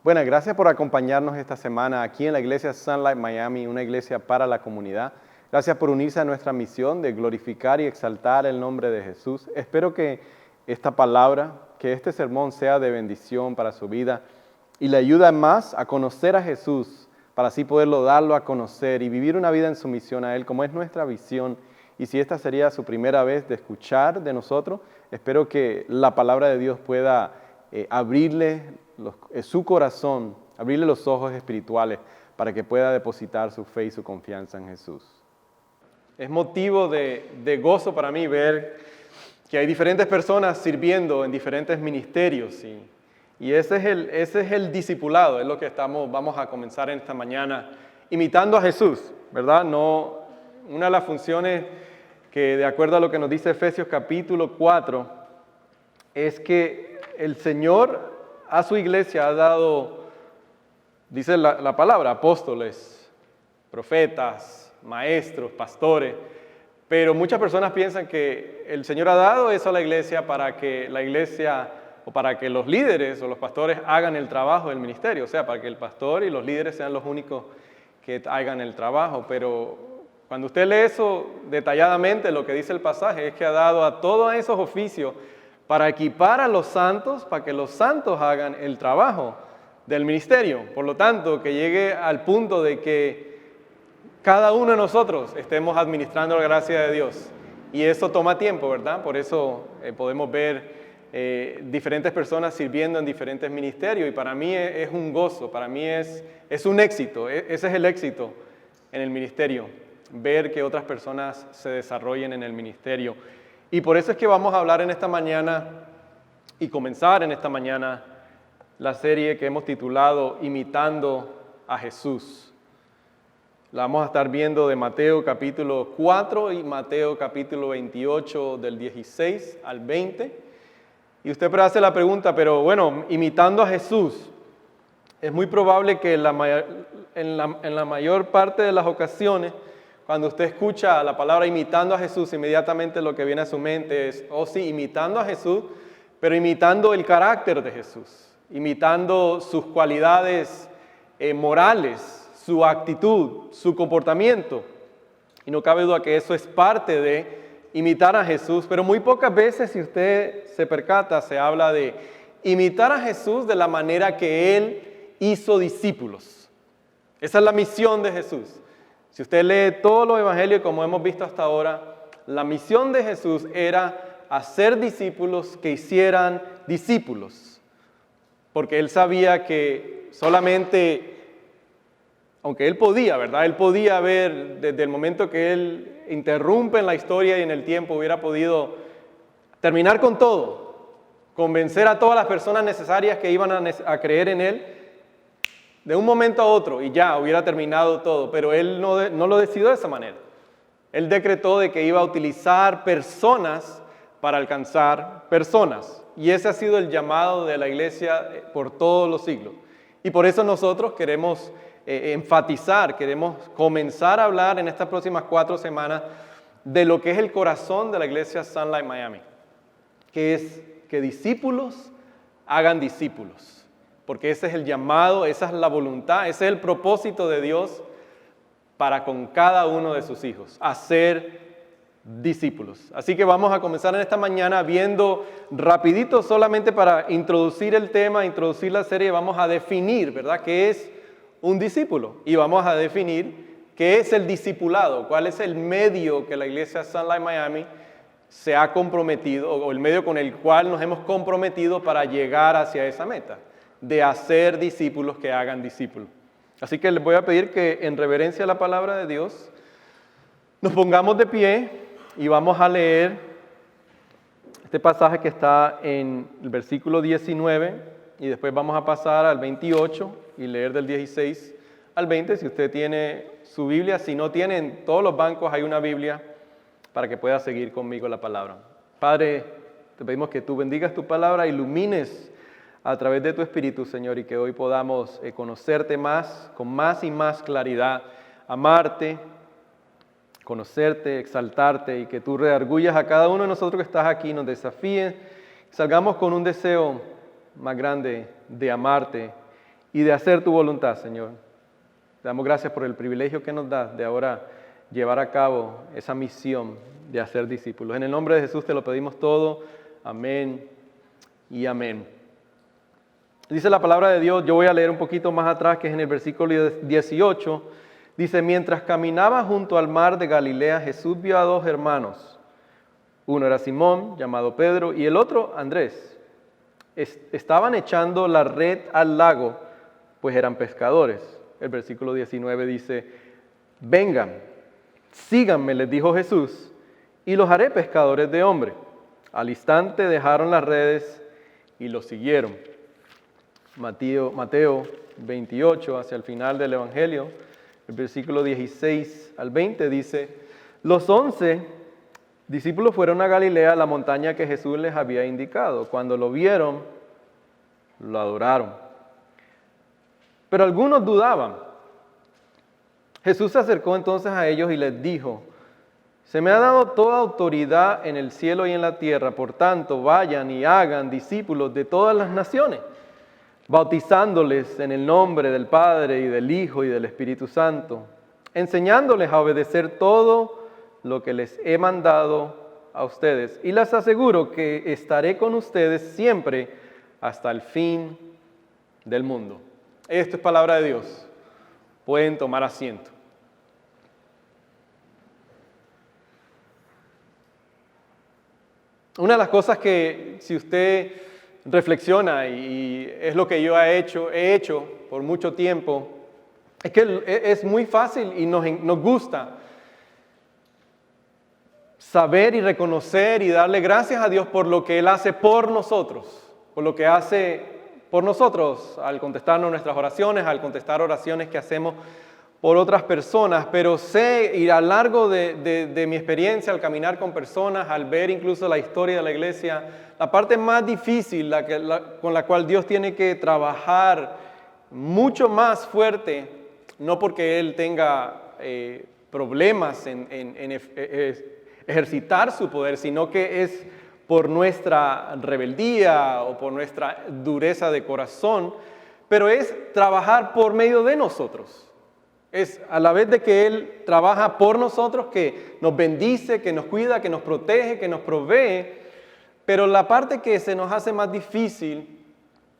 Bueno, gracias por acompañarnos esta semana aquí en la iglesia Sunlight Miami, una iglesia para la comunidad. Gracias por unirse a nuestra misión de glorificar y exaltar el nombre de Jesús. Espero que esta palabra, que este sermón sea de bendición para su vida y le ayude más a conocer a Jesús, para así poderlo darlo a conocer y vivir una vida en sumisión a Él, como es nuestra visión. Y si esta sería su primera vez de escuchar de nosotros, espero que la palabra de Dios pueda abrirle su corazón, abrirle los ojos espirituales para que pueda depositar su fe y su confianza en Jesús. Es motivo de gozo para mí ver que hay diferentes personas sirviendo en diferentes ministerios y ese es el discipulado, es lo que vamos a comenzar en esta mañana, imitando a Jesús, ¿verdad? Una de las funciones que, de acuerdo a lo que nos dice Efesios capítulo 4, es que el Señor a su iglesia ha dado, dice la palabra, apóstoles, profetas, maestros, pastores, pero muchas personas piensan que el Señor ha dado eso a la iglesia para que la iglesia o para que los líderes o los pastores hagan el trabajo del ministerio, o sea, para que el pastor y los líderes sean los únicos que hagan el trabajo, pero cuando usted lee eso detalladamente, lo que dice el pasaje es que ha dado a todos esos oficios para equipar a los santos, para que los santos hagan el trabajo del ministerio. Por lo tanto, que llegue al punto de que cada uno de nosotros estemos administrando la gracia de Dios. Y eso toma tiempo, ¿verdad? Por eso podemos ver diferentes personas sirviendo en diferentes ministerios. Y para mí es un gozo, para mí es un éxito. Ese es el éxito en el ministerio, ver que otras personas se desarrollen en el ministerio. Y por eso es que vamos a hablar en esta mañana y comenzar en esta mañana la serie que hemos titulado Imitando a Jesús. La vamos a estar viendo de Mateo capítulo 4 y Mateo capítulo 28 del 16 al 20. Y usted puede hacer la pregunta, pero bueno, imitando a Jesús, es muy probable que en la mayor parte de las ocasiones, cuando usted escucha la palabra imitando a Jesús, inmediatamente lo que viene a su mente es, sí, imitando a Jesús, pero imitando el carácter de Jesús, imitando sus cualidades morales, su actitud, su comportamiento. Y no cabe duda que eso es parte de imitar a Jesús, pero muy pocas veces, si usted se percata, se habla de imitar a Jesús de la manera que Él hizo discípulos. Esa es la misión de Jesús. Si usted lee todos los evangelios como hemos visto hasta ahora, la misión de Jesús era hacer discípulos que hicieran discípulos. Porque Él sabía que solamente, aunque Él podía, ¿verdad? Él podía ver desde el momento que Él interrumpe en la historia y en el tiempo, hubiera podido terminar con todo, convencer a todas las personas necesarias que iban a creer en Él, de un momento a otro y ya hubiera terminado todo, pero Él no lo decidió de esa manera. Él decretó de que iba a utilizar personas para alcanzar personas. Y ese ha sido el llamado de la iglesia por todos los siglos. Y por eso nosotros queremos enfatizar, queremos comenzar a hablar en estas próximas 4 semanas de lo que es el corazón de la iglesia Sunlight Miami, que es que discípulos hagan discípulos. Porque ese es el llamado, esa es la voluntad, ese es el propósito de Dios para con cada uno de sus hijos, hacer discípulos. Así que vamos a comenzar en esta mañana viendo rapidito, solamente para introducir el tema, introducir la serie, vamos a definir, ¿verdad?, qué es un discípulo. Y vamos a definir qué es el discipulado, cuál es el medio que la iglesia Sunlight Miami se ha comprometido, o el medio con el cual nos hemos comprometido para llegar hacia esa meta, de hacer discípulos que hagan discípulos. Así que les voy a pedir que en reverencia a la palabra de Dios nos pongamos de pie y vamos a leer este pasaje que está en el versículo 19 y después vamos a pasar al 28 y leer del 16 al 20. Si usted tiene su Biblia, si no tiene, en todos los bancos hay una Biblia para que pueda seguir conmigo la palabra. Padre, te pedimos que tú bendigas tu palabra, ilumines a través de tu Espíritu, Señor, y que hoy podamos conocerte más, con más y más claridad, amarte, conocerte, exaltarte, y que tú redargullas a cada uno de nosotros que estás aquí, nos desafíes, salgamos con un deseo más grande de amarte y de hacer tu voluntad, Señor. Te damos gracias por el privilegio que nos das de ahora llevar a cabo esa misión de hacer discípulos. En el nombre de Jesús te lo pedimos todo. Amén y amén. Dice la palabra de Dios, yo voy a leer un poquito más atrás, que es en el versículo 18. Dice, mientras caminaba junto al mar de Galilea, Jesús vio a dos hermanos. Uno era Simón, llamado Pedro, y el otro Andrés. Estaban echando la red al lago, pues eran pescadores. El versículo 19 dice, vengan, síganme, les dijo Jesús, y los haré pescadores de hombres. Al instante dejaron las redes y los siguieron. Mateo 28, hacia el final del Evangelio, el versículo 16 al 20 dice, los 11 discípulos fueron a Galilea, a la montaña que Jesús les había indicado. Cuando lo vieron, lo adoraron. Pero algunos dudaban. Jesús se acercó entonces a ellos y les dijo, se me ha dado toda autoridad en el cielo y en la tierra, por tanto, vayan y hagan discípulos de todas las naciones, bautizándoles en el nombre del Padre y del Hijo y del Espíritu Santo, enseñándoles a obedecer todo lo que les he mandado a ustedes. Y les aseguro que estaré con ustedes siempre hasta el fin del mundo. Esto es palabra de Dios. Pueden tomar asiento. Una de las cosas que, si usted reflexiona, y es lo que yo he hecho por mucho tiempo, es que es muy fácil y nos gusta saber y reconocer y darle gracias a Dios por lo que Él hace por nosotros, por lo que hace por nosotros al contestarnos nuestras oraciones, al contestar oraciones que hacemos por otras personas, pero sé, y a lo largo de mi experiencia al caminar con personas, al ver incluso la historia de la iglesia, la parte más difícil con la cual Dios tiene que trabajar mucho más fuerte, no porque Él tenga problemas en ejercitar su poder, sino que es por nuestra rebeldía o por nuestra dureza de corazón, pero es trabajar por medio de nosotros. Es a la vez de que Él trabaja por nosotros, que nos bendice, que nos cuida, que nos protege, que nos provee, pero la parte que se nos hace más difícil,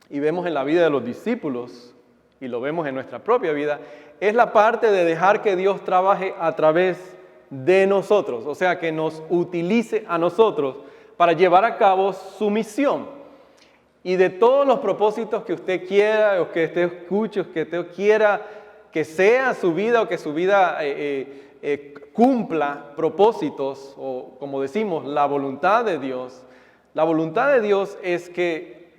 y vemos en la vida de los discípulos, y lo vemos en nuestra propia vida, es la parte de dejar que Dios trabaje a través de nosotros, o sea, que nos utilice a nosotros para llevar a cabo su misión. Y de todos los propósitos que usted quiera, o que usted escuche, o que usted quiera que sea su vida, o que su vida cumpla propósitos, o como decimos, la voluntad de Dios. La voluntad de Dios es que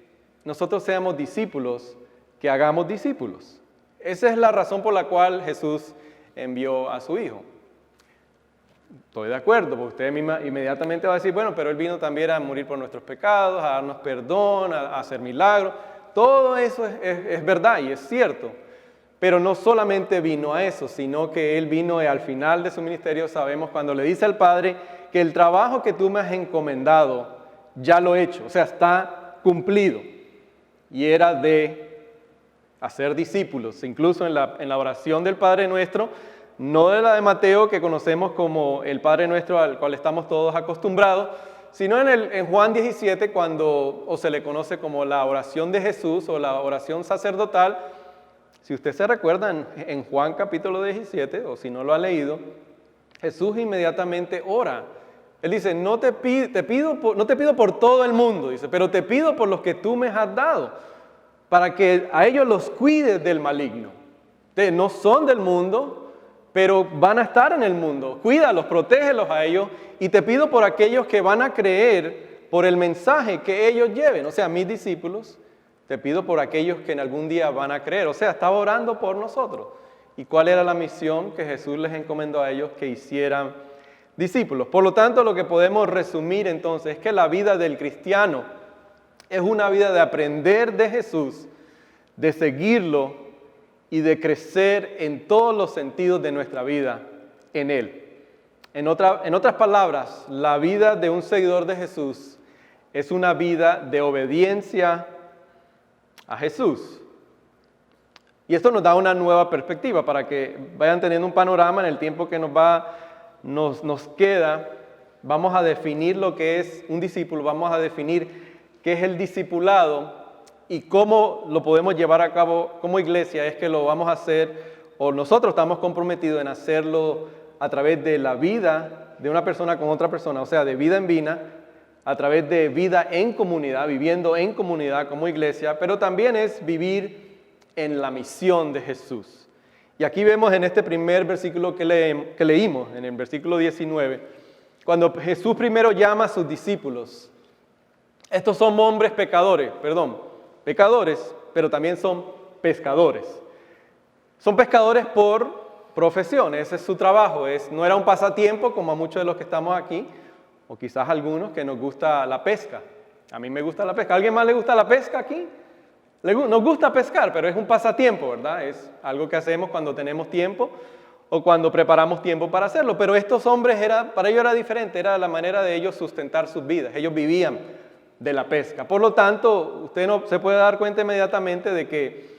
nosotros seamos discípulos, que hagamos discípulos. Esa es la razón por la cual Jesús envió a su Hijo. Estoy de acuerdo, porque usted inmediatamente va a decir, bueno, pero Él vino también a morir por nuestros pecados, a darnos perdón, a hacer milagros. Todo eso es verdad y es cierto. Pero no solamente vino a eso, sino que Él vino al final de su ministerio, sabemos, cuando le dice al Padre que el trabajo que tú me has encomendado, ya lo he hecho, o sea, está cumplido. Y era de hacer discípulos, incluso en la oración del Padre Nuestro, no de la de Mateo, que conocemos como el Padre Nuestro al cual estamos todos acostumbrados, sino en Juan 17, o se le conoce como la oración de Jesús o la oración sacerdotal. Si usted se recuerda, en Juan capítulo 17, o si no lo ha leído, Jesús inmediatamente ora. Él dice, no te pido por todo el mundo, dice, pero te pido por los que tú me has dado, para que a ellos los cuides del maligno. No son del mundo, pero van a estar en el mundo. Cuídalos, protégelos a ellos, y te pido por aquellos que van a creer por el mensaje que ellos lleven. O sea, mis discípulos, te pido por aquellos que en algún día van a creer. O sea, estaba orando por nosotros. ¿Y cuál era la misión que Jesús les encomendó a ellos? Que hicieran discípulos. Por lo tanto, lo que podemos resumir entonces es que la vida del cristiano es una vida de aprender de Jesús, de seguirlo y de crecer en todos los sentidos de nuestra vida en Él. En otras palabras, la vida de un seguidor de Jesús es una vida de obediencia a Jesús. Y esto nos da una nueva perspectiva para que vayan teniendo un panorama en el tiempo que nos queda. Vamos a definir lo que es un discípulo, vamos a definir qué es el discipulado y cómo lo podemos llevar a cabo como iglesia. Es que lo vamos a hacer, o nosotros estamos comprometidos en hacerlo a través de la vida de una persona con otra persona, o sea, de vida en vida, a través de vida en comunidad, viviendo en comunidad como iglesia, pero también es vivir en la misión de Jesús. Y aquí vemos en este primer versículo que leímos, en el versículo 19, cuando Jesús primero llama a sus discípulos. Estos son hombres pecadores, pero también son pescadores. Son pescadores por profesión, ese es su trabajo, no era un pasatiempo como a muchos de los que estamos aquí, o quizás algunos que nos gusta la pesca. A mí me gusta la pesca. ¿A alguien más le gusta la pesca aquí? Nos gusta pescar, pero es un pasatiempo, ¿verdad? Es algo que hacemos cuando tenemos tiempo o cuando preparamos tiempo para hacerlo. Pero estos hombres, para ellos era diferente, era la manera de ellos sustentar sus vidas. Ellos vivían de la pesca. Por lo tanto, usted no se puede dar cuenta inmediatamente de que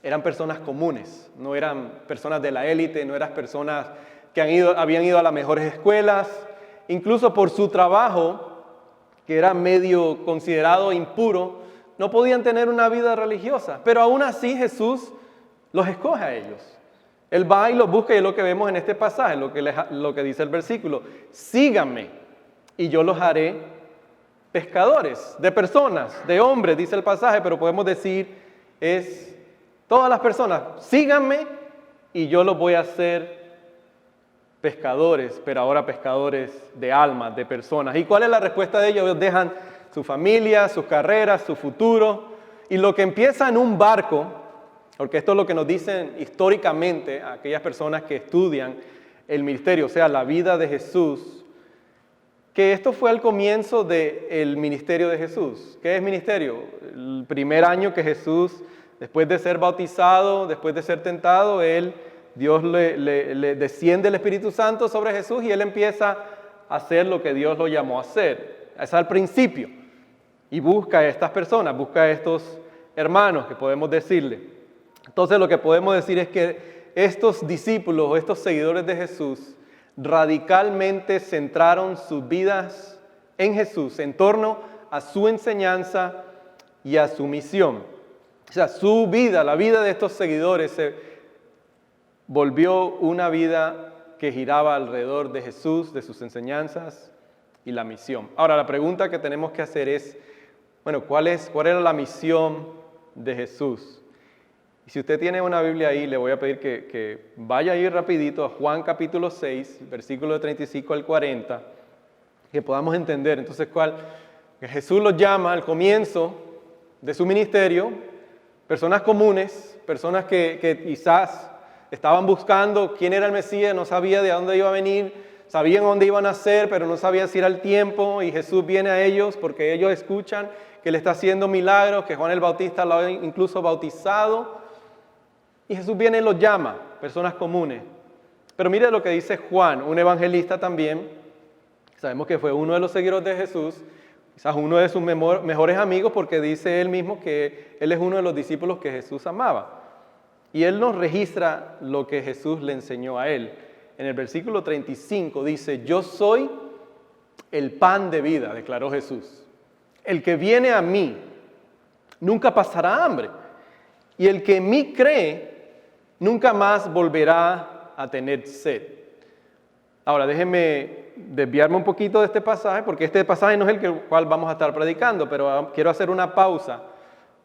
eran personas comunes, no eran personas de la élite, no eran personas que habían ido a las mejores escuelas, incluso por su trabajo, que era medio considerado impuro, no podían tener una vida religiosa, pero aún así Jesús los escoge a ellos. Él va y los busca, y es lo que vemos en este pasaje, lo que dice el versículo: síganme y yo los haré pescadores de personas, de hombres, dice el pasaje, pero podemos decir es todas las personas, síganme y yo los voy a hacer pescadores, pero ahora pescadores de almas, de personas. ¿Y cuál es la respuesta de ellos? Ellos dejan su familia, sus carreras, su futuro, y lo que empieza en un barco, porque esto es lo que nos dicen históricamente aquellas personas que estudian el ministerio, o sea, la vida de Jesús, que esto fue al comienzo del ministerio de Jesús. ¿Qué es ministerio? El primer año que Jesús, después de ser bautizado, después de ser tentado, Dios le desciende el Espíritu Santo sobre Jesús y él empieza a hacer lo que Dios lo llamó a hacer. Es al principio. Y busca a estas personas, busca a estos hermanos que podemos decirle. Entonces lo que podemos decir es que estos discípulos o estos seguidores de Jesús radicalmente centraron sus vidas en Jesús, en torno a su enseñanza y a su misión. O sea, su vida, la vida de estos seguidores se volvió una vida que giraba alrededor de Jesús, de sus enseñanzas y la misión. Ahora, la pregunta que tenemos que hacer es, bueno, ¿cuál era la misión de Jesús? Y si usted tiene una Biblia ahí, le voy a pedir que vaya a ir rapidito a Juan capítulo 6, versículo 35 al 40, que podamos entender entonces que Jesús los llama al comienzo de su ministerio, personas comunes, personas que quizás estaban buscando quién era el Mesías, no sabía de dónde iba a venir, sabían dónde iban a nacer, pero no sabían si era el tiempo, y Jesús viene a ellos porque ellos escuchan que Él está haciendo milagros, que Juan el Bautista lo ha incluso bautizado, y Jesús viene y los llama, personas comunes. Pero mire lo que dice Juan, un evangelista también, sabemos que fue uno de los seguidores de Jesús, quizás uno de sus mejores amigos, porque dice él mismo que él es uno de los discípulos que Jesús amaba. Y él nos registra lo que Jesús le enseñó a él. En el versículo 35 dice: yo soy el pan de vida, declaró Jesús. El que viene a mí nunca pasará hambre, y el que en mí cree nunca más volverá a tener sed. Ahora, déjenme desviarme un poquito de este pasaje, porque este pasaje no es el cual vamos a estar predicando, pero quiero hacer una pausa,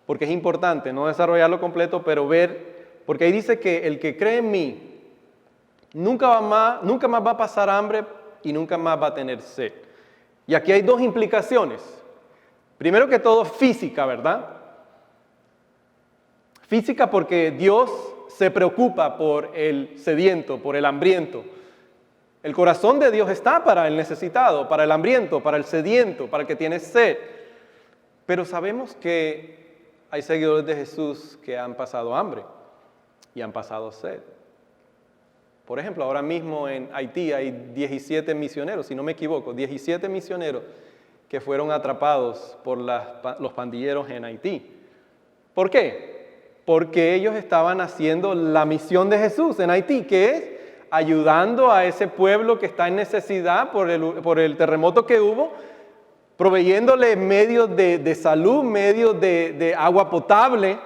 porque es importante no desarrollarlo completo, pero ver, porque ahí dice que el que cree en mí nunca más va a pasar hambre y nunca más va a tener sed. Y aquí hay dos implicaciones. Primero que todo, física, ¿verdad? Física porque Dios se preocupa por el sediento, por el hambriento. El corazón de Dios está para el necesitado, para el hambriento, para el sediento, para el que tiene sed. Pero sabemos que hay seguidores de Jesús que han pasado hambre y han pasado sed. Por ejemplo, ahora mismo en Haití hay 17 misioneros, si no me equivoco, 17 misioneros que fueron atrapados por los pandilleros en Haití. ¿Por qué? porque ellos estaban haciendo la misión de Jesús en Haití, que es ayudando a ese pueblo que está en necesidad por el terremoto que hubo, proveyéndole medios de salud, medios de agua potable.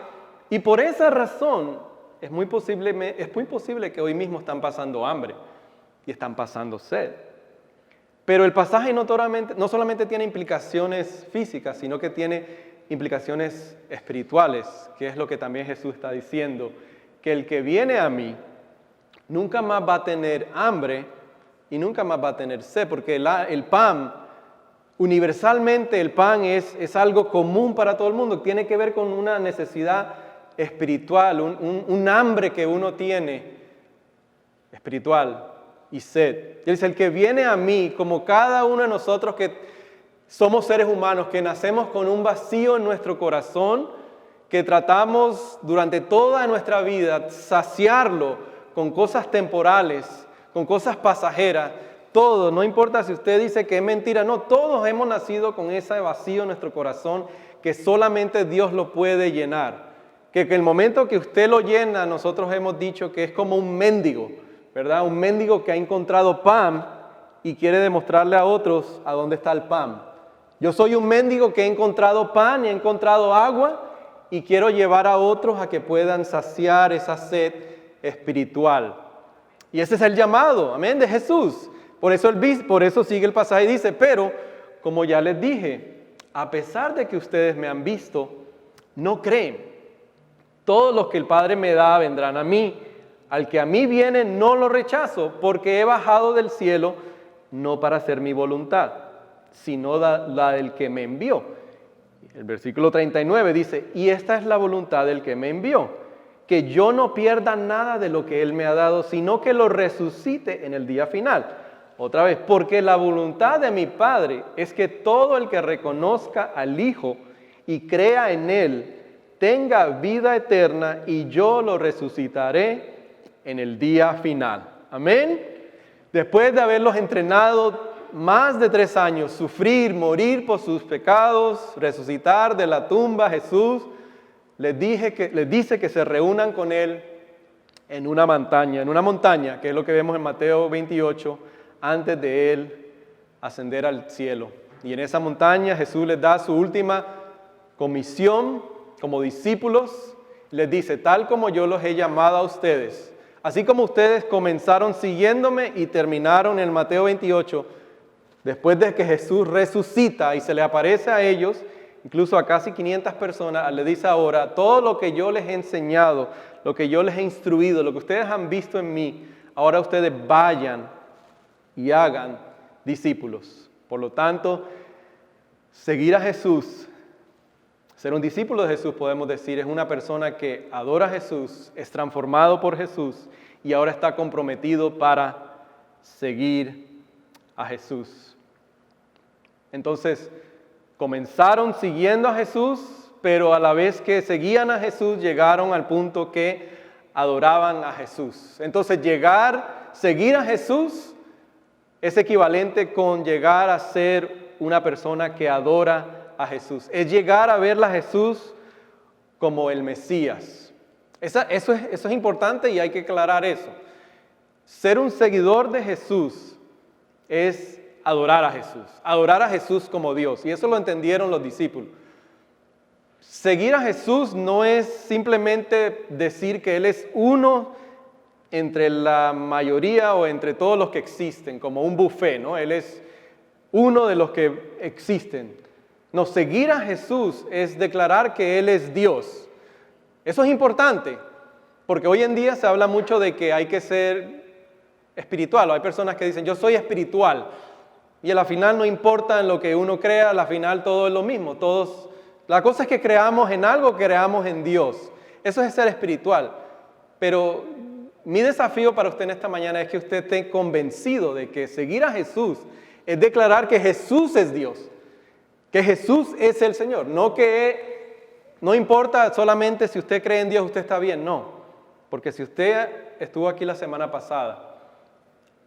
Y por esa razón es muy posible que hoy mismo están pasando hambre y están pasando sed. Pero el pasaje no solamente tiene implicaciones físicas, sino que tiene implicaciones espirituales, que es lo que también Jesús está diciendo, que el que viene a mí nunca más va a tener hambre y nunca más va a tener sed, porque el pan, universalmente el pan es algo común para todo el mundo, tiene que ver con una necesidad espiritual, un hambre que uno tiene espiritual y sed. Y él dice, el que viene a mí, como cada uno de nosotros que somos seres humanos, que nacemos con un vacío en nuestro corazón, que tratamos durante toda nuestra vida saciarlo con cosas temporales, con cosas pasajeras, todo, no importa si usted dice que es mentira, no, todos hemos nacido con ese vacío en nuestro corazón que solamente Dios lo puede llenar. Que el momento que usted lo llena, nosotros hemos dicho que es como un mendigo, ¿verdad? Un mendigo que ha encontrado pan y quiere demostrarle a otros a dónde está el pan. Yo soy un mendigo que he encontrado pan y he encontrado agua y quiero llevar a otros a que puedan saciar esa sed espiritual. Y ese es el llamado, amén, de Jesús. Por eso sigue el pasaje y dice, pero como ya les dije, a pesar de que ustedes me han visto, no creen. Todos los que el Padre me da vendrán a mí. Al que a mí viene no lo rechazo, porque he bajado del cielo no para hacer mi voluntad, sino la del que me envió. El versículo 39 dice, y esta es la voluntad del que me envió, que yo no pierda nada de lo que Él me ha dado, sino que lo resucite en el día final. Otra vez, porque la voluntad de mi Padre es que todo el que reconozca al Hijo y crea en Él, tenga vida eterna y yo lo resucitaré en el día final. Amén. Después de haberlos entrenado más de 3 años, sufrir, morir por sus pecados, resucitar de la tumba, Jesús les dice que se reúnan con Él en una montaña, que es lo que vemos en Mateo 28, antes de Él ascender al cielo. Y en esa montaña Jesús les da su última comisión como discípulos, les dice, tal como yo los he llamado a ustedes, así como ustedes comenzaron siguiéndome y terminaron en Mateo 28, después de que Jesús resucita y se le aparece a ellos, incluso a casi 500 personas, le dice ahora, todo lo que yo les he enseñado, lo que yo les he instruido, lo que ustedes han visto en mí, ahora ustedes vayan y hagan discípulos. Por lo tanto, seguir a Jesús, ser un discípulo de Jesús, podemos decir, es una persona que adora a Jesús, es transformado por Jesús y ahora está comprometido para seguir a Jesús. Entonces, comenzaron siguiendo a Jesús, pero a la vez que seguían a Jesús, llegaron al punto que adoraban a Jesús. Entonces, seguir a Jesús es equivalente con llegar a ser una persona que adora a Jesús. Es llegar a ver a Jesús como el Mesías. Eso es importante y hay que aclarar eso. Ser un seguidor de Jesús es adorar a Jesús como Dios. Y eso lo entendieron los discípulos. Seguir a Jesús no es simplemente decir que Él es uno entre la mayoría o entre todos los que existen, como un buffet, ¿no? Él es uno de los que existen. No, seguir a Jesús es declarar que Él es Dios. Eso es importante, porque hoy en día se habla mucho de que hay que ser espiritual. Hay personas que dicen, yo soy espiritual. Y a la final no importa en lo que uno crea, a la final todo es lo mismo. La cosa es que creamos en algo, creamos en Dios. Eso es ser espiritual. Pero mi desafío para usted en esta mañana es que usted esté convencido de que seguir a Jesús es declarar que Jesús es Dios, que Jesús es el Señor. No importa solamente si usted cree en Dios, usted está bien, no. Porque si usted estuvo aquí la semana pasada,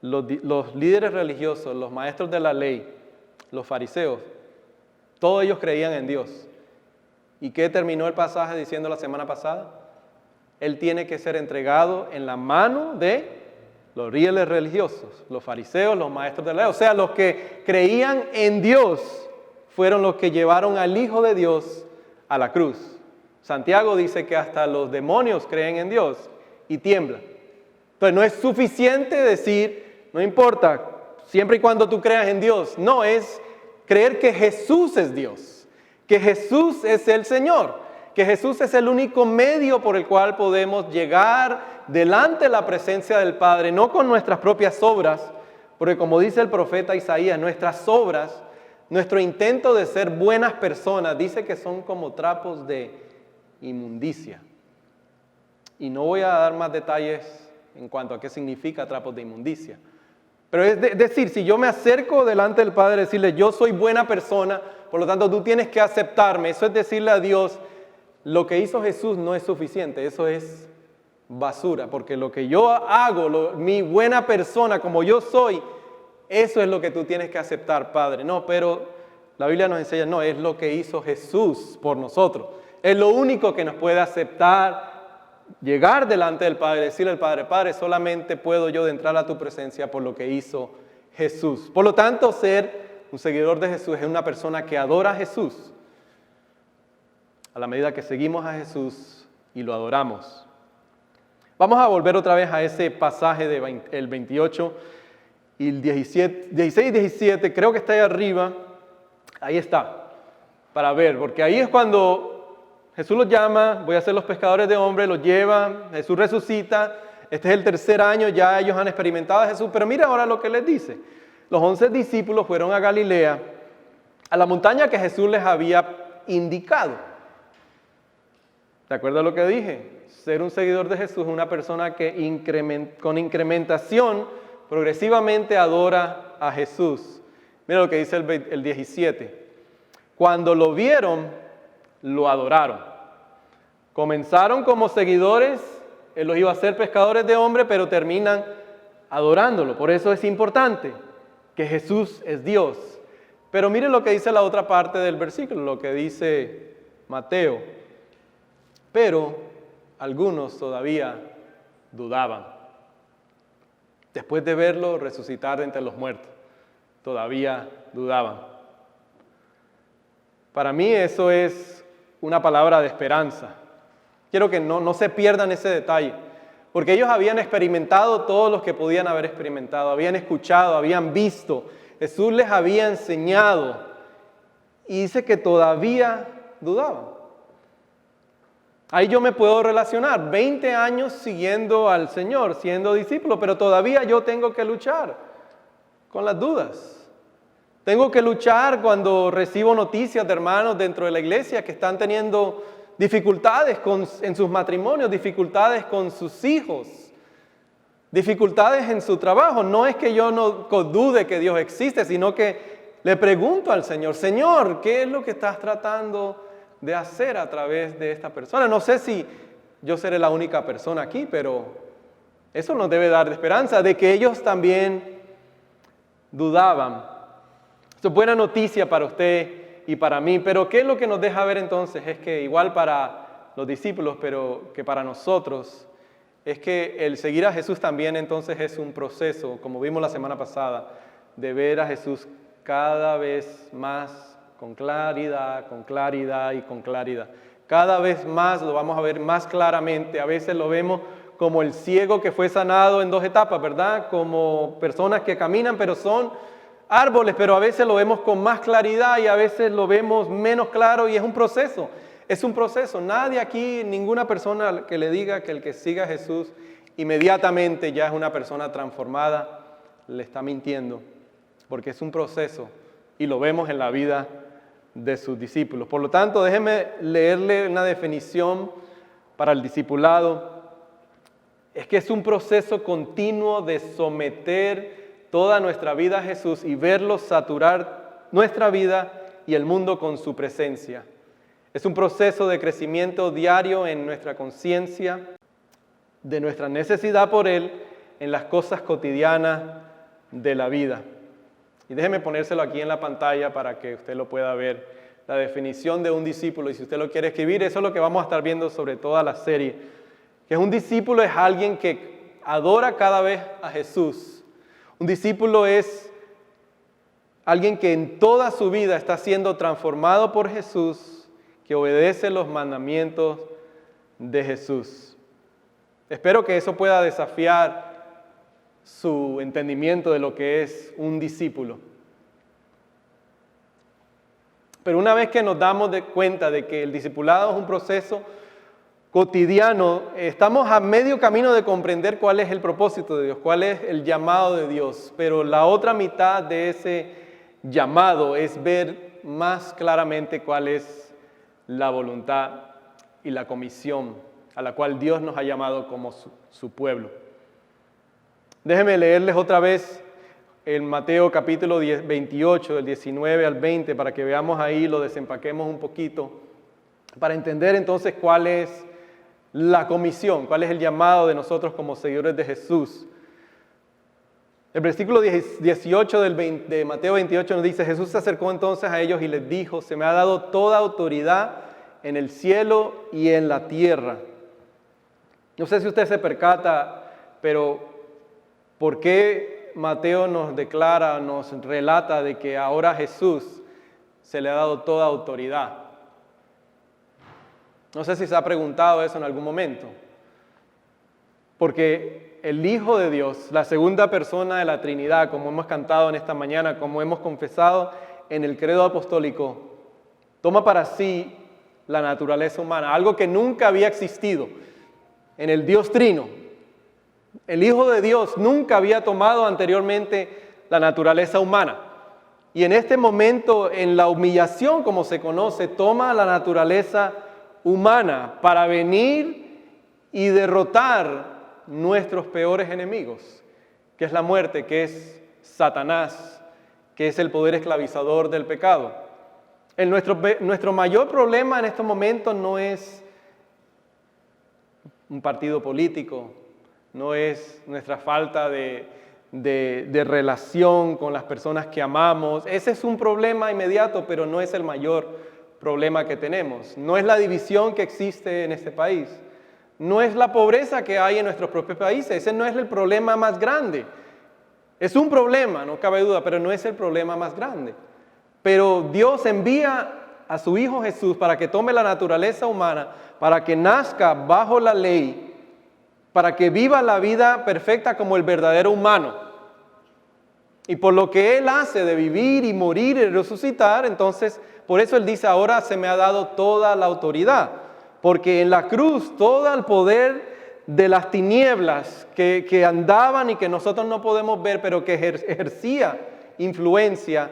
los líderes religiosos, los maestros de la ley, los fariseos, todos ellos creían en Dios. ¿Y qué terminó el pasaje diciendo la semana pasada? Él tiene que ser entregado en la mano de los líderes religiosos, los fariseos, los maestros de la ley. O sea, los que creían en Dios fueron los que llevaron al Hijo de Dios a la cruz. Santiago dice que hasta los demonios creen en Dios y tiemblan. Entonces no es suficiente decir, no importa, siempre y cuando tú creas en Dios. No, es creer que Jesús es Dios, que Jesús es el Señor, que Jesús es el único medio por el cual podemos llegar delante de la presencia del Padre, no con nuestras propias obras, porque como dice el profeta Isaías, nuestras obras, nuestro intento de ser buenas personas, dice que son como trapos de inmundicia. Y no voy a dar más detalles en cuanto a qué significa trapos de inmundicia. Pero es decir, si yo me acerco delante del Padre, decirle, yo soy buena persona, por lo tanto tú tienes que aceptarme, eso es decirle a Dios, lo que hizo Jesús no es suficiente, eso es basura, porque lo que yo hago, mi buena persona como yo soy, eso es lo que tú tienes que aceptar, Padre. No, pero la Biblia nos enseña, no, es lo que hizo Jesús por nosotros. Es lo único que nos puede aceptar, llegar delante del Padre, decirle al Padre, Padre, solamente puedo yo entrar a tu presencia por lo que hizo Jesús. Por lo tanto, ser un seguidor de Jesús es una persona que adora a Jesús a la medida que seguimos a Jesús y lo adoramos. Vamos a volver otra vez a ese pasaje del 28 y el 16 y 17, creo que está ahí arriba, ahí está, para ver, porque ahí es cuando Jesús los llama, voy a ser los pescadores de hombres, los lleva, Jesús resucita, este es el tercer año, ya ellos han experimentado a Jesús, pero mira ahora lo que les dice. Los 11 discípulos fueron a Galilea, a la montaña que Jesús les había indicado. ¿De acuerdo a lo que dije? Ser un seguidor de Jesús es una persona que con incrementación progresivamente adora a Jesús. Mira lo que dice el 17. Cuando lo vieron, lo adoraron. Comenzaron como seguidores, Él los iba a hacer pescadores de hombres, pero terminan adorándolo. Por eso es importante que Jesús es Dios. Pero mire lo que dice la otra parte del versículo, lo que dice Mateo. Pero algunos todavía dudaban. Después de verlo resucitar de entre los muertos, todavía dudaban. Para mí eso es una palabra de esperanza. Quiero que no se pierdan ese detalle, porque ellos habían experimentado todo lo que podían haber experimentado, habían escuchado, habían visto, Jesús les había enseñado, y dice que todavía dudaban. Ahí yo me puedo relacionar, 20 años siguiendo al Señor, siendo discípulo, pero todavía yo tengo que luchar con las dudas. Tengo que luchar cuando recibo noticias de hermanos dentro de la iglesia que están teniendo dificultades en sus matrimonios, dificultades con sus hijos, dificultades en su trabajo. No es que yo no dude que Dios existe, sino que le pregunto al Señor, Señor, ¿qué es lo que estás tratando de hacer a través de esta persona? No sé si yo seré la única persona aquí, pero eso nos debe dar esperanza de que ellos también dudaban. Esto es buena noticia para usted y para mí, pero ¿qué es lo que nos deja ver entonces? Es que igual para los discípulos, pero que para nosotros, es que el seguir a Jesús también entonces es un proceso, como vimos la semana pasada, de ver a Jesús cada vez más con claridad y con claridad. Cada vez más lo vamos a ver más claramente. A veces lo vemos como el ciego que fue sanado en 2 etapas, ¿verdad? Como personas que caminan, pero son árboles, pero a veces lo vemos con más claridad y a veces lo vemos menos claro y es un proceso. Es un proceso. Nadie aquí, ninguna persona que le diga que el que siga a Jesús inmediatamente ya es una persona transformada, le está mintiendo, porque es un proceso y lo vemos en la vida de sus discípulos. Por lo tanto, déjenme leerle una definición para el discipulado. Es que es un proceso continuo de someter toda nuestra vida a Jesús y verlo saturar nuestra vida y el mundo con su presencia. Es un proceso de crecimiento diario en nuestra conciencia, de nuestra necesidad por Él en las cosas cotidianas de la vida. Y déjeme ponérselo aquí en la pantalla para que usted lo pueda ver, la definición de un discípulo. Y si usted lo quiere escribir, eso es lo que vamos a estar viendo sobre toda la serie. Que un discípulo es alguien que adora cada vez a Jesús. Un discípulo es alguien que en toda su vida está siendo transformado por Jesús, que obedece los mandamientos de Jesús. Espero que eso pueda desafiar su entendimiento de lo que es un discípulo. Pero una vez que nos damos cuenta de que el discipulado es un proceso cotidiano, estamos a medio camino de comprender cuál es el propósito de Dios, cuál es el llamado de Dios. Pero la otra mitad de ese llamado es ver más claramente cuál es la voluntad y la comisión a la cual Dios nos ha llamado como su pueblo. Déjenme leerles otra vez en Mateo capítulo 28, del 19 al 20, para que veamos ahí, lo desempaquemos un poquito, para entender entonces cuál es la comisión, cuál es el llamado de nosotros como seguidores de Jesús. El versículo 18 de Mateo 28 nos dice: Jesús se acercó entonces a ellos y les dijo: se me ha dado toda autoridad en el cielo y en la tierra. No sé si usted se percata, pero ¿por qué Mateo nos declara, nos relata de que ahora a Jesús se le ha dado toda autoridad? No sé si se ha preguntado eso en algún momento. Porque el Hijo de Dios, la segunda persona de la Trinidad, como hemos cantado en esta mañana, como hemos confesado en el credo apostólico, toma para sí la naturaleza humana, algo que nunca había existido en el Dios Trino. El Hijo de Dios nunca había tomado anteriormente la naturaleza humana. Y en este momento, en la humillación, como se conoce, toma la naturaleza humana para venir y derrotar nuestros peores enemigos, que es la muerte, que es Satanás, que es el poder esclavizador del pecado. Nuestro mayor problema en estos momentos no es un partido político, no es nuestra falta de relación con las personas que amamos. Ese es un problema inmediato, pero no es el mayor problema que tenemos. No es la división que existe en este país. No es la pobreza que hay en nuestros propios países. Ese no es el problema más grande. Es un problema, no cabe duda, pero no es el problema más grande. Pero Dios envía a su Hijo Jesús para que tome la naturaleza humana, para que nazca bajo la ley, para que viva la vida perfecta como el verdadero humano. Y por lo que Él hace de vivir y morir y resucitar, entonces, por eso Él dice: ahora se me ha dado toda la autoridad. Porque en la cruz todo el poder de las tinieblas que andaban y que nosotros no podemos ver, pero que ejercía influencia,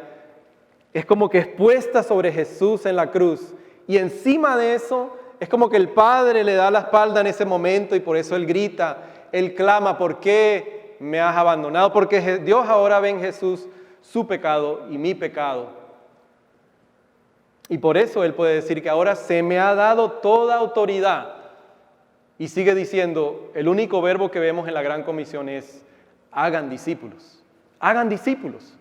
es como que expuesta sobre Jesús en la cruz. Y encima de eso, es como que el Padre le da la espalda en ese momento y por eso Él grita, Él clama: ¿por qué me has abandonado? Porque Dios ahora ve en Jesús su pecado y mi pecado. Y por eso Él puede decir que ahora se me ha dado toda autoridad. Y sigue diciendo, el único verbo que vemos en la Gran Comisión es: hagan discípulos. Hagan discípulos.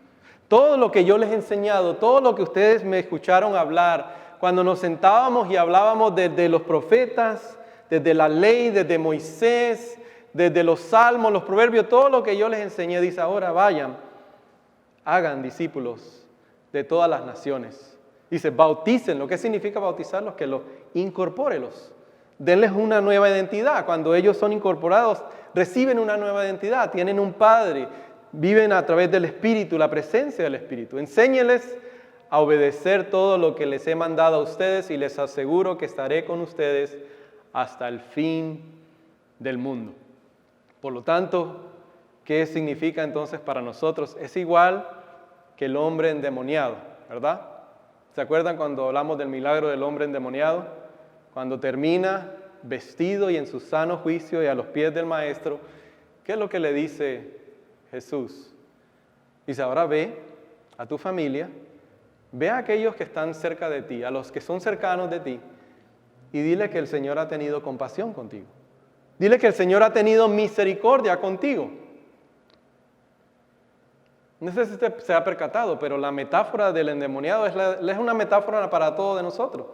Todo lo que yo les he enseñado, todo lo que ustedes me escucharon hablar, cuando nos sentábamos y hablábamos desde los profetas, desde la ley, desde Moisés, desde los salmos, los proverbios, todo lo que yo les enseñé, dice: ahora vayan, hagan discípulos de todas las naciones. Dice: bautícenlos. ¿Qué significa bautizarlos? Que los incorpórelos. Denles una nueva identidad. Cuando ellos son incorporados, reciben una nueva identidad. Tienen un Padre. Viven a través del Espíritu, la presencia del Espíritu. Enséñeles a obedecer todo lo que les he mandado a ustedes y les aseguro que estaré con ustedes hasta el fin del mundo. Por lo tanto, ¿qué significa entonces para nosotros? Es igual que el hombre endemoniado, ¿verdad? ¿Se acuerdan cuando hablamos del milagro del hombre endemoniado? Cuando termina vestido y en su sano juicio y a los pies del Maestro, ¿qué es lo que le dice Jesús? Dice: ahora ve a tu familia, ve a aquellos que están cerca de ti, a los que son cercanos de ti, y dile que el Señor ha tenido compasión contigo. Dile que el Señor ha tenido misericordia contigo. No sé si usted se ha percatado, pero la metáfora del endemoniado es una metáfora para todos de nosotros,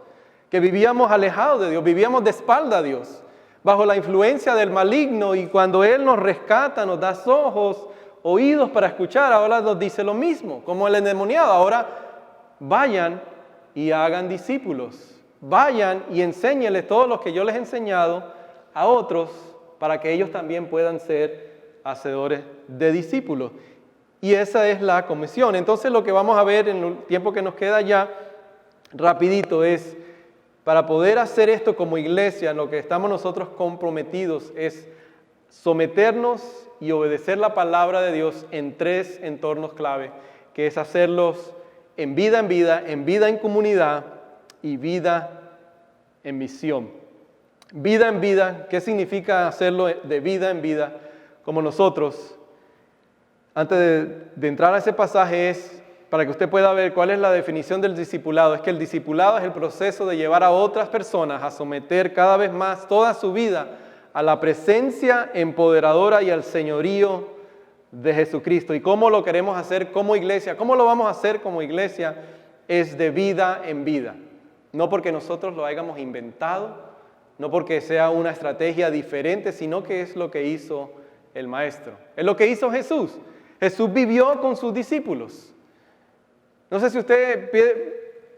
que vivíamos alejados de Dios, vivíamos de espalda a Dios, bajo la influencia del maligno, y cuando Él nos rescata, nos da ojos, oídos para escuchar, ahora nos dice lo mismo, como el endemoniado. Ahora vayan y hagan discípulos. Vayan y enséñenles todo lo que yo les he enseñado a otros para que ellos también puedan ser hacedores de discípulos. Y esa es la comisión. Entonces lo que vamos a ver en el tiempo que nos queda ya, rapidito, es para poder hacer esto como iglesia, en lo que estamos nosotros comprometidos es someternos y obedecer la palabra de Dios en 3 entornos clave, que es hacerlos en vida en comunidad y vida en misión. Vida en vida, ¿qué significa hacerlo de vida en vida? Como nosotros, antes de entrar a ese pasaje, es para que usted pueda ver cuál es la definición del discipulado. Es que el discipulado es el proceso de llevar a otras personas a someter cada vez más toda su vida a la presencia empoderadora y al señorío de Jesucristo. ¿Y cómo lo queremos hacer como iglesia? ¿Cómo lo vamos a hacer como iglesia? Es de vida en vida. No porque nosotros lo hayamos inventado, no porque sea una estrategia diferente, sino que es lo que hizo el Maestro. Es lo que hizo Jesús. Jesús vivió con sus discípulos. No sé si usted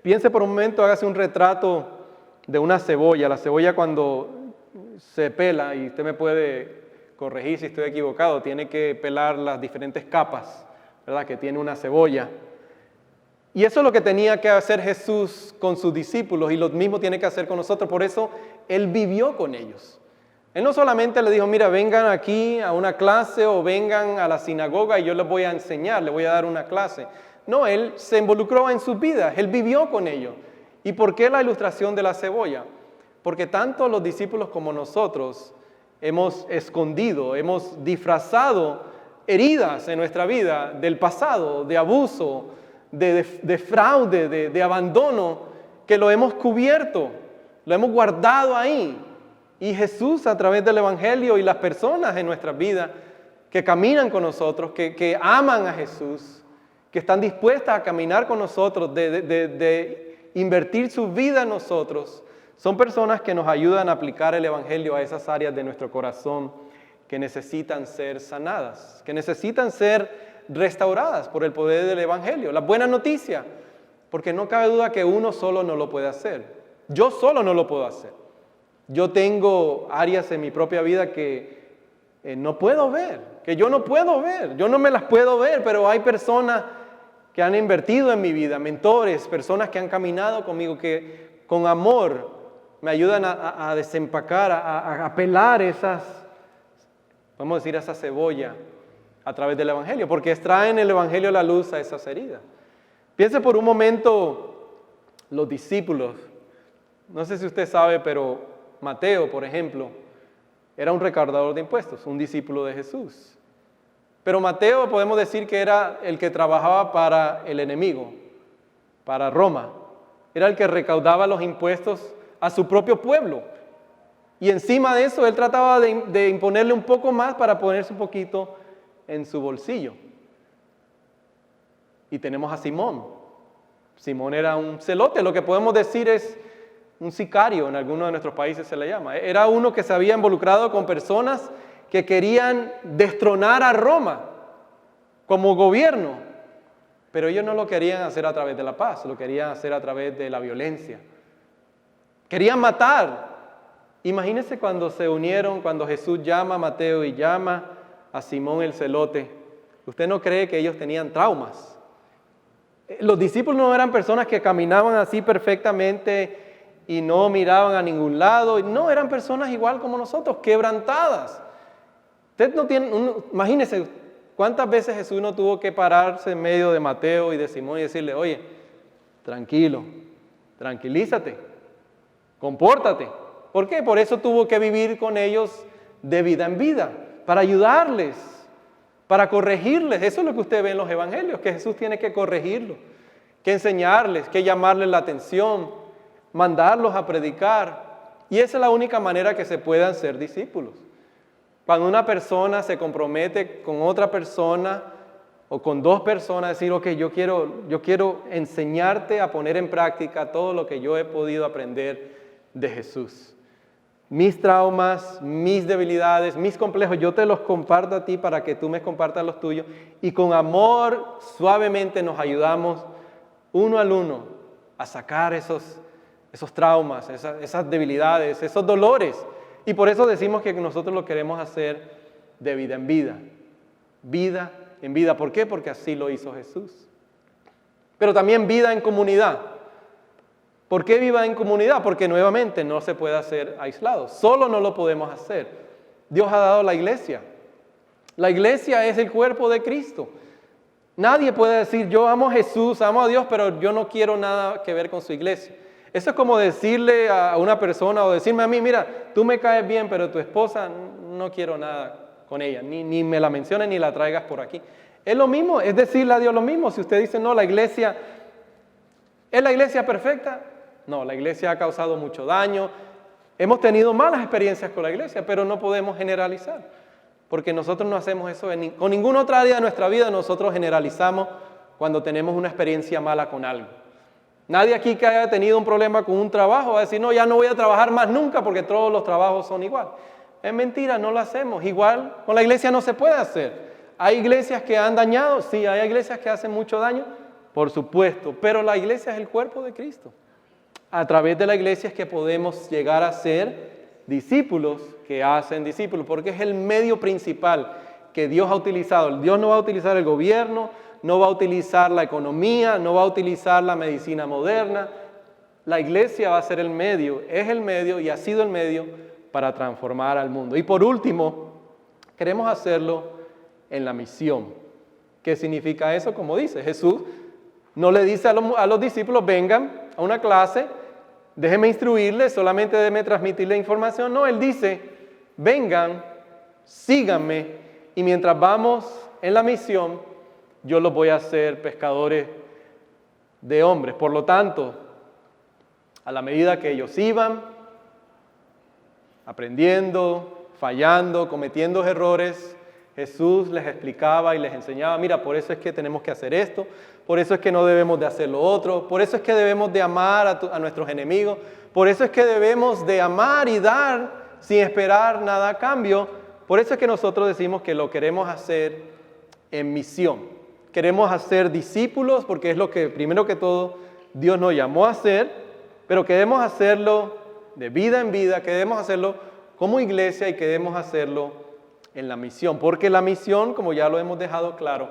piense por un momento, hágase un retrato de una cebolla. La cebolla cuando se pela, y usted me puede corregir si estoy equivocado, tiene que pelar las diferentes capas, ¿verdad?, que tiene una cebolla. Y eso es lo que tenía que hacer Jesús con sus discípulos, y lo mismo tiene que hacer con nosotros. Por eso Él vivió con ellos. Él no solamente le dijo, mira, vengan aquí a una clase o vengan a la sinagoga y yo les voy a enseñar, les voy a dar una clase. No, Él se involucró en sus vidas, Él vivió con ellos. ¿Y por qué la ilustración de la cebolla? Porque tanto los discípulos como nosotros hemos escondido, hemos disfrazado heridas en nuestra vida del pasado, de abuso, de fraude, de abandono, que lo hemos cubierto, lo hemos guardado ahí. Y Jesús, a través del Evangelio y las personas en nuestras vidas que caminan con nosotros, que aman a Jesús, que están dispuestas a caminar con nosotros, de invertir su vida en nosotros, son personas que nos ayudan a aplicar el Evangelio a esas áreas de nuestro corazón que necesitan ser sanadas, que necesitan ser restauradas por el poder del Evangelio. La buena noticia, porque no cabe duda que uno solo no lo puede hacer. Yo solo no lo puedo hacer. Yo tengo áreas en mi propia vida que no puedo ver, que yo no puedo ver, yo no me las puedo ver, pero hay personas que han invertido en mi vida, mentores, personas que han caminado conmigo, que con amor me ayudan a desempacar, a pelar esas, vamos a decir, esa cebolla a través del Evangelio, porque extraen el Evangelio a la luz a esas heridas. Piense por un momento los discípulos. No sé si usted sabe, pero Mateo, por ejemplo, era un recaudador de impuestos, un discípulo de Jesús. Pero Mateo podemos decir que era el que trabajaba para el enemigo, para Roma. Era el que recaudaba los impuestos a su propio pueblo. Y encima de eso, él trataba de imponerle un poco más para ponerse un poquito en su bolsillo. Y tenemos a Simón. Simón era un celote, lo que podemos decir es un sicario, en algunos de nuestros países se le llama. Era uno que se había involucrado con personas que querían destronar a Roma como gobierno, pero ellos no lo querían hacer a través de la paz, lo querían hacer a través de la violencia. Querían matar. Imagínense cuando se unieron, cuando Jesús llama a Mateo y llama a Simón el celote. ¿Usted no cree que ellos tenían traumas? Los discípulos no eran personas que caminaban así perfectamente y no miraban a ningún lado. No, eran personas igual como nosotros, quebrantadas. Usted no tiene, imagínese cuántas veces Jesús no tuvo que pararse en medio de Mateo y de Simón y decirle, oye, tranquilo, tranquilízate, compórtate. ¿Por qué? Por eso tuvo que vivir con ellos de vida en vida, para ayudarles, para corregirles. Eso es lo que usted ve en los evangelios, que Jesús tiene que corregirlos, que enseñarles, que llamarles la atención, mandarlos a predicar. Y esa es la única manera que se puedan ser discípulos. Cuando una persona se compromete con otra persona o con dos personas, decir, ok, yo quiero enseñarte a poner en práctica todo lo que yo he podido aprender de Jesús. mis traumas, mis debilidades, mis complejos, yo te los comparto a ti para que tú me compartas los tuyos y con amor, suavemente nos ayudamos uno al uno a sacar esos traumas, esas debilidades, esos dolores. Y por eso decimos que nosotros lo queremos hacer de vida en vida. Vida en vida. ¿Por qué? Porque así lo hizo Jesús. Pero también vida en comunidad. ¿Por qué vida en comunidad? Porque nuevamente no se puede hacer aislado. Solo no lo podemos hacer. Dios ha dado la iglesia. La iglesia es el cuerpo de Cristo. Nadie puede decir, yo amo a Jesús, amo a Dios, pero yo no quiero nada que ver con su iglesia. Eso es como decirle a una persona o decirme a mí, mira, tú me caes bien, pero tu esposa no quiero nada con ella. Ni me la menciones ni la traigas por aquí. Es lo mismo, es decirle a Dios lo mismo. Si usted dice, no, la iglesia, ¿es la iglesia perfecta? No, la iglesia ha causado mucho daño. Hemos tenido malas experiencias con la iglesia, pero no podemos generalizar. Porque nosotros no hacemos eso con ninguna otra área de nuestra vida. Nosotros generalizamos cuando tenemos una experiencia mala con algo. Nadie aquí que haya tenido un problema con un trabajo va a decir, no, ya no voy a trabajar más nunca porque todos los trabajos son igual. Es mentira, no lo hacemos. Igual con la iglesia no se puede hacer. ¿Hay iglesias que han dañado? Sí, hay iglesias que hacen mucho daño, por supuesto. Pero la iglesia es el cuerpo de Cristo. A través de la iglesia es que podemos llegar a ser discípulos que hacen discípulos, porque es el medio principal que Dios ha utilizado. Dios no va a utilizar el gobierno, no va a utilizar la economía, no va a utilizar la medicina moderna. La iglesia va a ser el medio, es el medio y ha sido el medio para transformar al mundo. Y por último, queremos hacerlo en la misión. ¿Qué significa eso? Como dice Jesús, no le dice a los discípulos, vengan a una clase, déjenme instruirles, solamente déjenme transmitirles información. No, Él dice, vengan, síganme, y mientras vamos en la misión, yo los voy a hacer pescadores de hombres. Por lo tanto, a la medida que ellos iban, aprendiendo, fallando, cometiendo errores, Jesús les explicaba y les enseñaba, mira, por eso es que tenemos que hacer esto, por eso es que no debemos de hacer lo otro, por eso es que debemos de amar a nuestros enemigos, por eso es que debemos de amar y dar sin esperar nada a cambio, por eso es que nosotros decimos que lo queremos hacer en misión. Queremos hacer discípulos porque es lo que primero que todo Dios nos llamó a hacer, pero queremos hacerlo de vida en vida, queremos hacerlo como iglesia y queremos hacerlo en la misión, porque la misión, como ya lo hemos dejado claro,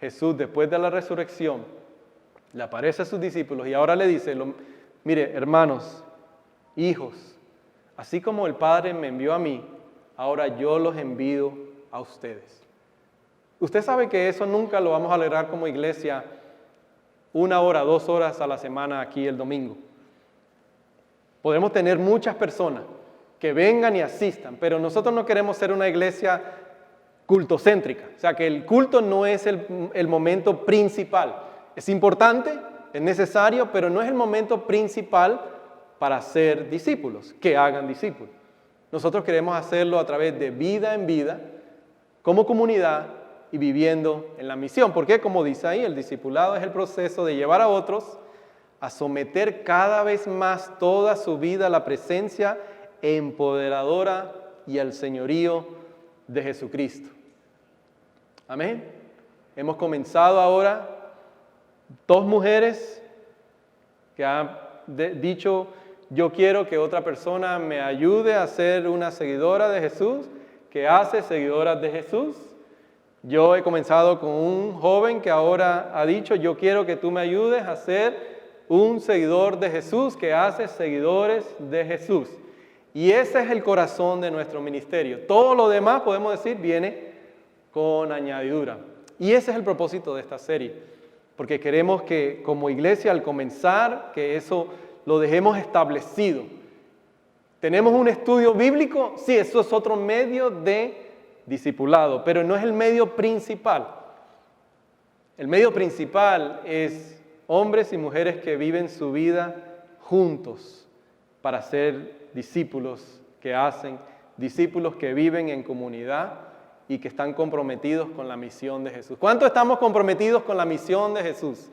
Jesús después de la resurrección le aparece a sus discípulos y ahora le dice, mire hermanos, hijos, así como el Padre me envió a mí, ahora yo los envío a ustedes. Usted sabe que eso nunca lo vamos a lograr como iglesia 1 hora, 2 horas a la semana aquí el domingo. Podemos tener muchas personas que vengan y asistan, pero nosotros no queremos ser una iglesia cultocéntrica. O sea, que el culto no es el momento principal. Es importante, es necesario, pero no es el momento principal para ser discípulos, que hagan discípulos. Nosotros queremos hacerlo a través de vida en vida, como comunidad y viviendo en la misión. Porque, como dice ahí, el discipulado es el proceso de llevar a otros a someter cada vez más toda su vida a la presencia empoderadora y al señorío de Jesucristo. Amén. Hemos comenzado ahora 2 mujeres que han dicho, yo quiero que otra persona me ayude a ser una seguidora de Jesús, que hace seguidoras de Jesús. Yo he comenzado con un joven que ahora ha dicho, yo quiero que tú me ayudes a ser un seguidor de Jesús, que hace seguidores de Jesús. Y ese es el corazón de nuestro ministerio. Todo lo demás, podemos decir, viene con añadidura. Y ese es el propósito de esta serie. Porque queremos que como iglesia, al comenzar, que eso lo dejemos establecido. ¿Tenemos un estudio bíblico? Sí, eso es otro medio de discipulado, pero no es el medio principal. El medio principal es hombres y mujeres que viven su vida juntos para ser discípulos que hacen, discípulos que viven en comunidad y que están comprometidos con la misión de Jesús. ¿Cuánto estamos comprometidos con la misión de Jesús?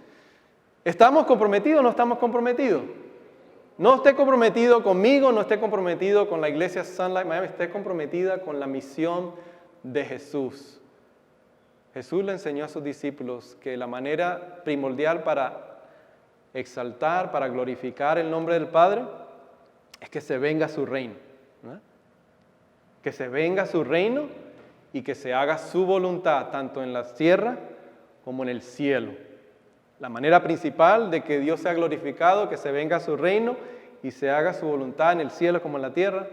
¿Estamos comprometidos o no estamos comprometidos? No esté comprometido conmigo, no esté comprometido con la iglesia Sunlight Miami, esté comprometida con la misión de Jesús. Jesús le enseñó a sus discípulos que la manera primordial para exaltar, para glorificar el nombre del Padre, es que se venga su reino, ¿no? Que se venga su reino y que se haga su voluntad, tanto en la tierra como en el cielo. La manera principal de que Dios sea glorificado, que se venga su reino y se haga su voluntad en el cielo como en la tierra,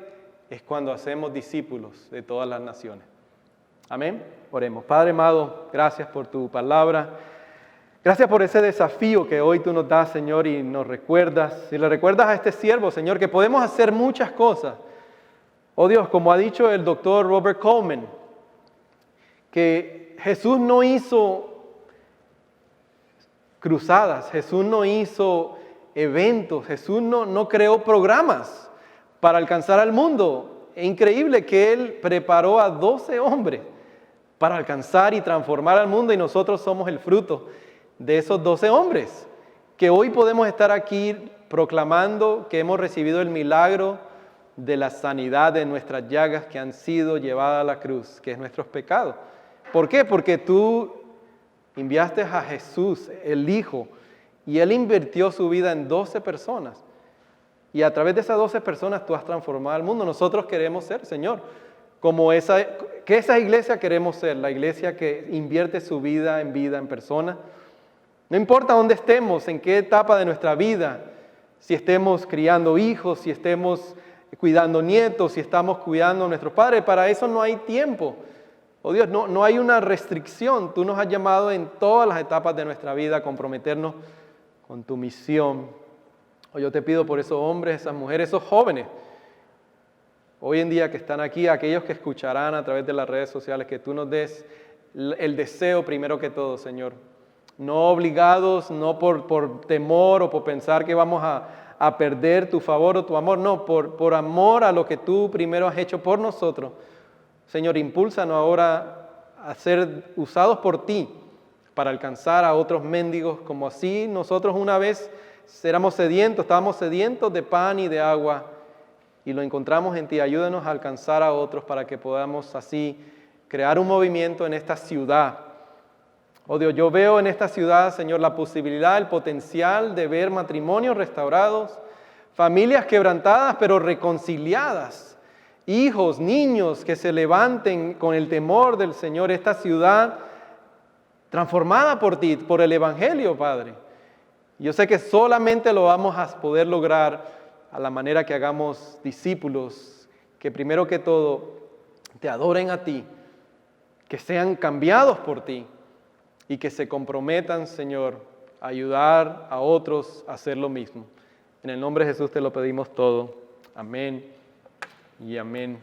es cuando hacemos discípulos de todas las naciones. Amén. Oremos. Padre amado, gracias por tu palabra. Gracias por ese desafío que hoy tú nos das, Señor, y nos recuerdas. Y le recuerdas a este siervo, Señor, que podemos hacer muchas cosas. Oh Dios, como ha dicho el doctor Robert Coleman, que Jesús no hizo cruzadas, Jesús no hizo eventos, Jesús no creó programas para alcanzar al mundo. Es increíble que Él preparó a 12 hombres para alcanzar y transformar al mundo y nosotros somos el fruto de esos 12 hombres, que hoy podemos estar aquí proclamando que hemos recibido el milagro de la sanidad de nuestras llagas que han sido llevadas a la cruz, que es nuestros pecados. ¿Por qué? Porque tú enviaste a Jesús, el Hijo, y Él invirtió su vida en 12 personas. Y a través de esas 12 personas tú has transformado al mundo. Nosotros queremos ser, Señor, como esa iglesia queremos ser, la iglesia que invierte su vida en personas. No importa dónde estemos, en qué etapa de nuestra vida, si estemos criando hijos, si estemos cuidando nietos, si estamos cuidando a nuestros padres, para eso no hay tiempo. Oh Dios, no hay una restricción. Tú nos has llamado en todas las etapas de nuestra vida a comprometernos con tu misión. Oh, yo te pido por esos hombres, esas mujeres, esos jóvenes, hoy en día que están aquí, aquellos que escucharán a través de las redes sociales, que tú nos des el deseo primero que todo, Señor. No obligados, no por temor o por pensar que vamos a perder tu favor o tu amor, no, por amor a lo que tú primero has hecho por nosotros. Señor, impúlsanos ahora a ser usados por ti para alcanzar a otros mendigos, como así nosotros una vez estábamos sedientos de pan y de agua, y lo encontramos en ti. Ayúdanos a alcanzar a otros para que podamos así crear un movimiento en esta ciudad. Oh Dios, yo veo en esta ciudad, Señor, la posibilidad, el potencial de ver matrimonios restaurados, familias quebrantadas pero reconciliadas, hijos, niños que se levanten con el temor del Señor, esta ciudad transformada por ti, por el Evangelio, Padre. Yo sé que solamente lo vamos a poder lograr a la manera que hagamos discípulos, que primero que todo te adoren a ti, que sean cambiados por ti y que se comprometan, Señor, a ayudar a otros a hacer lo mismo. En el nombre de Jesús te lo pedimos todo. Amén y amén.